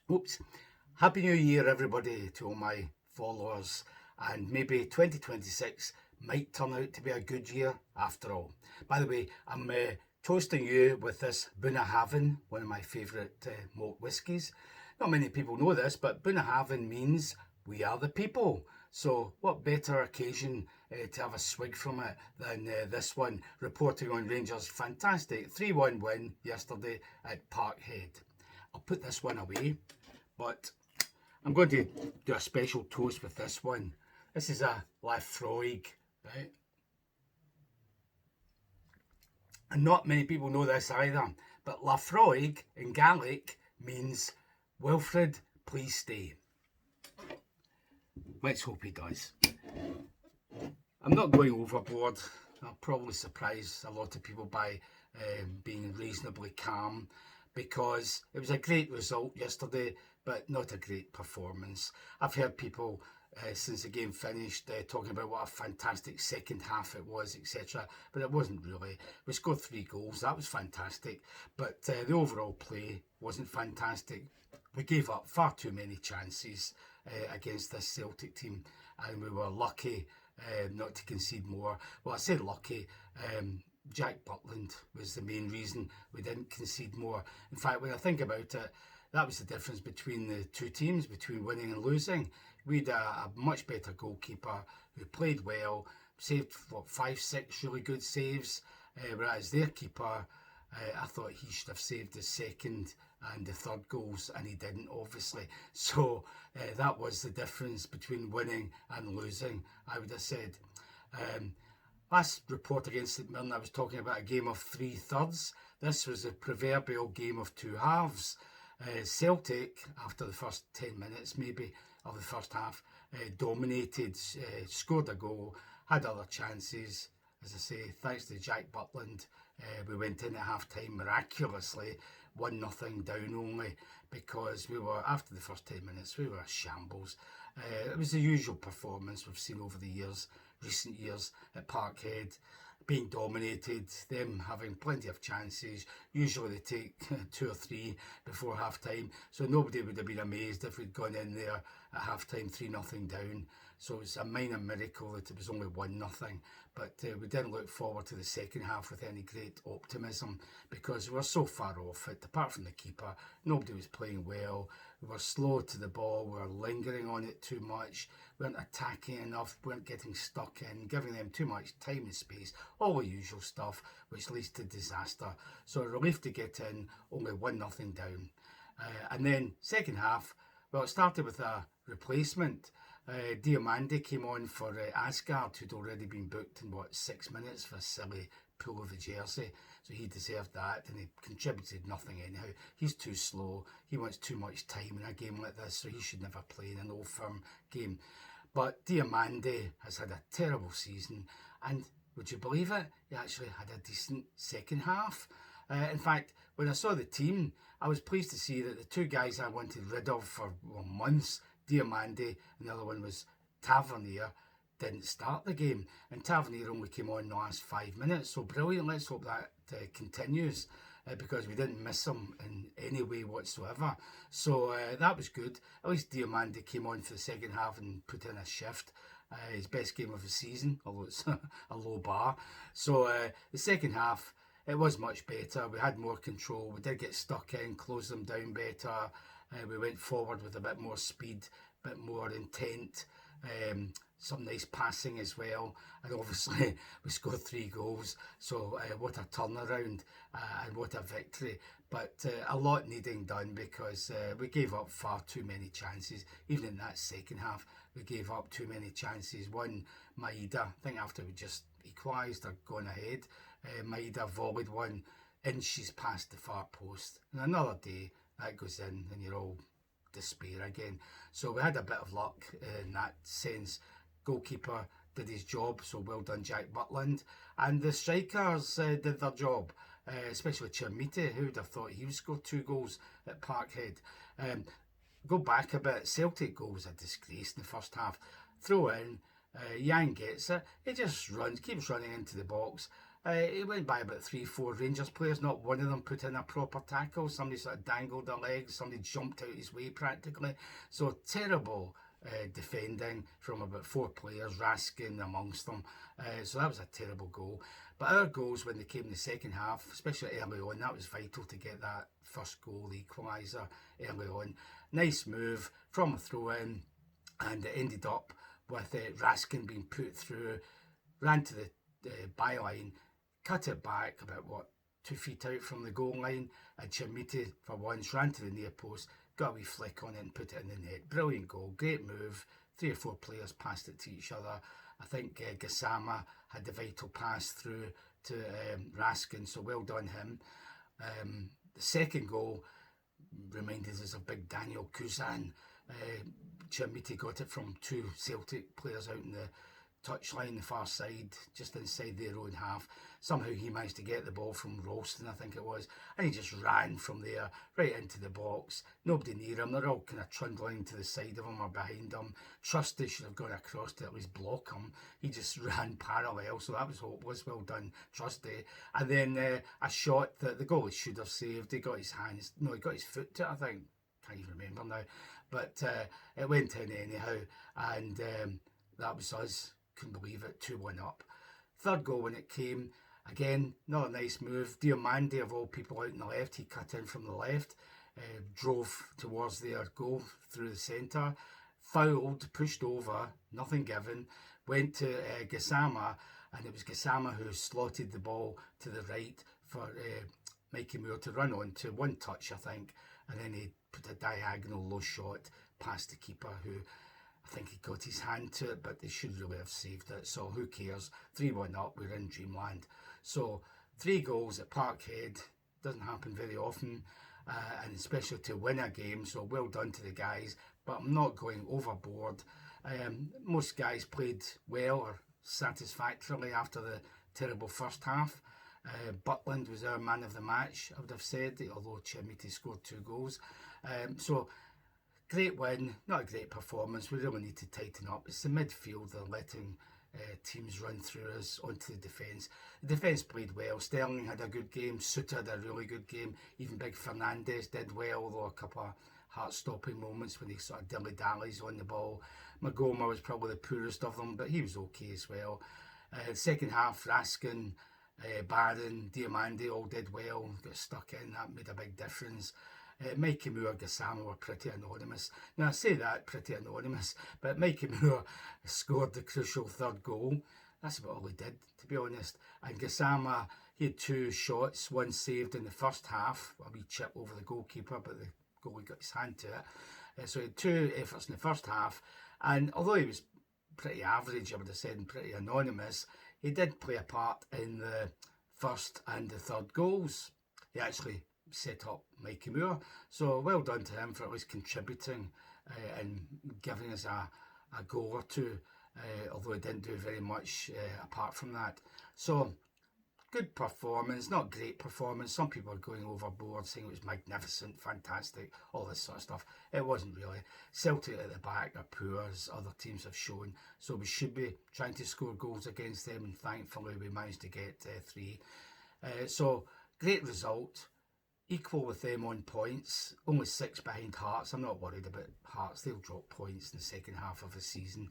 Oops. Happy New Year, everybody, to all my followers. And maybe 2026 might turn out to be a good year after all. By the way, I'm toasting you with this Bunnahabhain, one of my favourite malt whiskies. Not many people know this, but Bunnahabhain means we are the people. So, what better occasion to have a swig from it than this one, reporting on Rangers' fantastic 3-1 win yesterday at Parkhead. I'll put this one away, but I'm going to do a special toast with this one. This is a Laphroaig, right? And not many people know this either, but Laphroaig in Gaelic means Wilfred, please stay. Let's hope he does. I'm not going overboard. I'll probably surprise a lot of people by being reasonably calm, because it was a great result yesterday, but not a great performance. I've heard people since the game finished talking about what a fantastic second half it was, etc. But it wasn't really. We scored 3 goals. That was fantastic. But the overall play wasn't fantastic. We gave up far too many chances against this Celtic team, and we were lucky not to concede more. Well, I say lucky. Jack Butland was the main reason we didn't concede more. In fact, when I think about it, that was the difference between the two teams, between winning and losing. We had a much better goalkeeper who played well, saved 5-6 really good saves, whereas their keeper, I thought he should have saved the second and the third goals, and he didn't, obviously. So that was the difference between winning and losing, I would have said. Last report against St Mirren, I was talking about a game of 3/3. This was a proverbial game of 2 halves. Celtic, after the first 10 minutes maybe of the first half, dominated, scored a goal, had other chances. As I say, thanks to Jack Butland, we went in at half-time miraculously, 1-0 down only, because we were, after the first 10 minutes, we were a shambles. It was the usual performance we've seen over the years, recent years at Parkhead, being dominated, them having plenty of chances. Usually they take 2 or 3 before half time, so nobody would have been amazed if we'd gone in there at half time 3-0 down. So it's a minor miracle that it was only 1-0, but we didn't look forward to the second half with any great optimism, because we were so far off it. Apart from the keeper, nobody was playing well. We were slow to the ball, we were lingering on it too much, we weren't attacking enough, we weren't getting stuck in, giving them too much time and space, all the usual stuff which leads to disaster. So a relief to get in, only 1-0 down. And then second half, well, it started with a replacement. Diomande came on for Asgard, who'd already been booked in 6 minutes for a silly pull of the jersey, so he deserved that, and he contributed nothing anyhow. He's too slow, he wants too much time in a game like this, so he should never play in an Old Firm game. But Diomande has had a terrible season, and would you believe it, he actually had a decent second half. In fact, when I saw the team, I was pleased to see that the 2 guys I wanted rid of for months, Diomande and the other one was Tavernier, didn't start the game, and Tavernier only came on in the last 5 minutes. So brilliant. Let's hope that continues, because we didn't miss him in any way whatsoever. So that was good. At least Diomande came on for the second half and put in a shift. His best game of the season, although it's a low bar. So the second half, it was much better. We had more control. We did get stuck in, close them down better. We went forward with a bit more speed, a bit more intent, some nice passing as well, and obviously we scored 3 goals, so what a turnaround and what a victory. But a lot needing done, because we gave up far too many chances. Even in that second half, we gave up too many chances. One, Maeda, I think after we just equalised or gone ahead, Maeda volleyed one inches past the far post, and another day that goes in and you're all despair again. So we had a bit of luck in that sense. Goalkeeper did his job, so well done Jack Butland, and the strikers did their job, especially Chermiti. Who would have thought he would score 2 goals at Parkhead? Go back a bit, Celtic goal was a disgrace in the first half. Throw in, Yang gets it, he just runs, keeps running into the box, It went by about 3-4 Rangers players. Not one of them put in a proper tackle. Somebody sort of dangled their legs. Somebody jumped out his way practically. So terrible defending from about 4 players, Raskin amongst them. So that was a terrible goal. But our goals when they came in the second half, especially early on, that was vital to get that first goal, the equaliser early on. Nice move from a throw-in, and it ended up with Raskin being put through, ran to the byline, cut it back about, 2 feet out from the goal line, and Chamiti for once ran to the near post, got a wee flick on it and put it in the net. Brilliant goal, great move. 3 or 4 players passed it to each other. I think Gassama had the vital pass through to Raskin, so well done him. The second goal reminded us of big Daniel Kuzan. Chamiti got it from 2 Celtic players out in the touchline, the far side, just inside their own half. Somehow he managed to get the ball from Ralston, I think it was, and he just ran from there right into the box. Nobody near him. They're all kind of trundling to the side of him or behind him. Trusty should have gone across to at least block him. He just ran parallel, so that was hopeless. Well done, Trusty. And then a shot that the goalie should have saved. He got his hands, no, he got his foot to it, I think. Can't even remember now. But it went in anyhow, and that was us. Couldn't believe it, 2-1 up. Third goal when it came, again, not a nice move. Diomande, of all people, out on the left, he cut in from the left, drove towards their goal through the centre, fouled, pushed over, nothing given, went to Gassama, and it was Gassama who slotted the ball to the right for Mikey Moore to run on to, one touch, I think, and then he put a diagonal low shot past the keeper, who I think he got his hand to it, but they should really have saved it. So who cares? 3-1 up, we're in dreamland. So 3 goals at Parkhead doesn't happen very often, and especially to win a game. So well done to the guys, but I'm not going overboard. Most guys played well or satisfactorily after the terrible first half. Butland was our man of the match, I would have said, although Chamiti scored 2 goals. So great win, not a great performance. We really need to tighten up. It's the midfield that are letting teams run through us onto the defence. The defence played well. Sterling had a good game. Suter had a really good game. Even Big Fernandez did well, although a couple of heart-stopping moments when he sort of dilly-dallies on the ball. Magoma was probably the poorest of them, but he was okay as well. Second half, Raskin, Barron, Diomande all did well. Got stuck in. That made a big difference. Mikey Moore and Gassama were pretty anonymous. Now I say that, pretty anonymous, but Mikey Moore scored the crucial third goal. That's about all he did, to be honest. And Gassama, he had 2 shots, one saved in the first half, a wee chip over the goalkeeper, but the goalie got his hand to it. So he had 2 efforts in the first half, and although he was pretty average, I would have said, and pretty anonymous, he did play a part in the first and the third goals. He actually set up Mikey Moore, so well done to him for at least contributing and giving us a goal or 2, although he didn't do very much apart from that. So good performance, not great performance. Some people are going overboard saying it was magnificent, fantastic, all this sort of stuff. It wasn't really. Celtic at the back are poor, as other teams have shown, so we should be trying to score goals against them, and thankfully we managed to get 3. So great result. Equal with them on points, only 6 behind Hearts. I'm not worried about Hearts. They'll drop points in the second half of the season.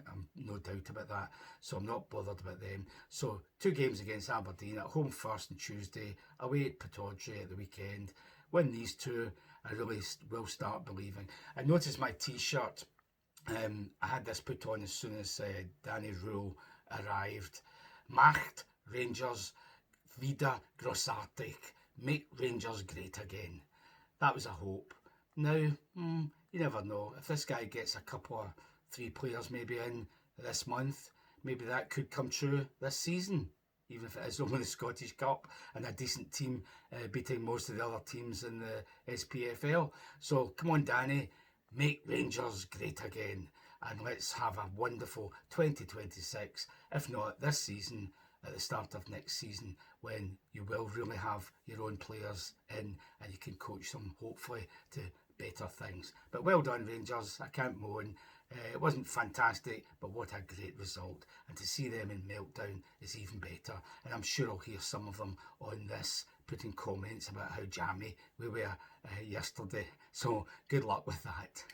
I'm no doubt about that, so I'm not bothered about them. So 2 games against Aberdeen, at home first on Tuesday, away at Pittodrie at the weekend. Win these 2, I really will start believing. I noticed my t-shirt, I had this put on as soon as Danny Rule arrived. Macht Rangers, Vida Grossartig. Make Rangers great again. That was a hope. Now, you never know. If this guy gets a couple of 3 players maybe in this month, maybe that could come true this season, even if it is only the Scottish Cup and a decent team beating most of the other teams in the SPFL. So come on, Danny, make Rangers great again, and let's have a wonderful 2026, if not this season, at the start of next season, when you will really have your own players in and you can coach them, hopefully, to better things. But well done, Rangers. I can't moan. It wasn't fantastic, but what a great result. And to see them in meltdown is even better. And I'm sure I'll hear some of them on this putting comments about how jammy we were yesterday. So good luck with that.